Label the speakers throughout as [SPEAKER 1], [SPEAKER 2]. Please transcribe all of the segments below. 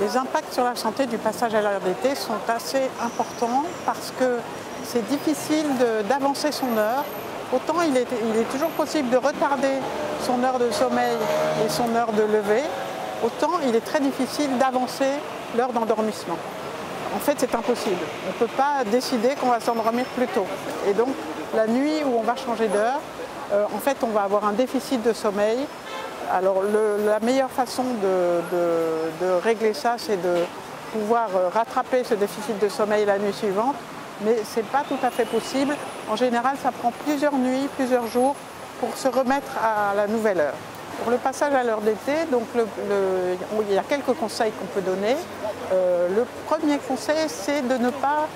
[SPEAKER 1] Les impacts sur la santé du passage à l'heure d'été sont assez importants parce que c'est difficile d'avancer son heure. Autant il est toujours possible de retarder son heure de sommeil et son heure de lever, autant il est très difficile d'avancer l'heure d'endormissement. En fait, c'est impossible. On ne peut pas décider qu'on va s'endormir plus tôt. Et donc, la nuit où on va changer d'heure, en fait, on va avoir un déficit de sommeil. Alors, la meilleure façon de régler ça, c'est de pouvoir rattraper ce déficit de sommeil la nuit suivante. Mais ce n'est pas tout à fait possible. En général, ça prend plusieurs nuits, plusieurs jours pour se remettre à la nouvelle heure. Pour le passage à l'heure d'été, donc il y a quelques conseils qu'on peut donner. Le premier conseil, c'est de ne pas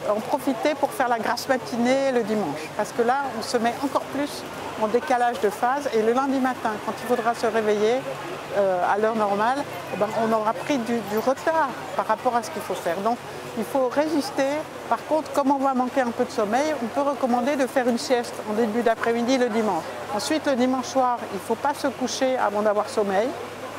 [SPEAKER 1] en profiter pour faire la grasse matinée le dimanche. Parce que là, on se met encore plus en décalage de phase. Et le lundi matin, quand il faudra se réveiller à l'heure normale, on aura pris du retard par rapport à ce qu'il faut faire. Donc, il faut résister. Par contre, comme on va manquer un peu de sommeil, on peut recommander de faire une sieste en début d'après-midi le dimanche. Ensuite, le dimanche soir, il ne faut pas se coucher avant d'avoir sommeil,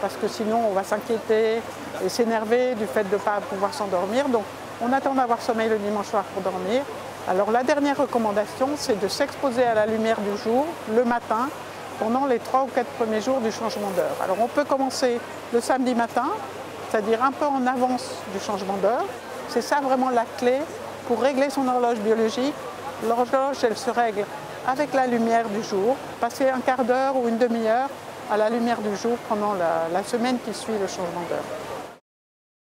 [SPEAKER 1] parce que sinon on va s'inquiéter et s'énerver du fait de ne pas pouvoir s'endormir. Donc, on attend d'avoir sommeil le dimanche soir pour dormir. Alors, la dernière recommandation, c'est de s'exposer à la lumière du jour le matin pendant les 3 ou 4 premiers jours du changement d'heure. Alors, on peut commencer le samedi matin, c'est-à-dire un peu en avance du changement d'heure. C'est ça vraiment la clé pour régler son horloge biologique. L'horloge, elle se règle avec la lumière du jour, passer un quart d'heure ou une demi-heure à la lumière du jour pendant la semaine qui suit le changement d'heure.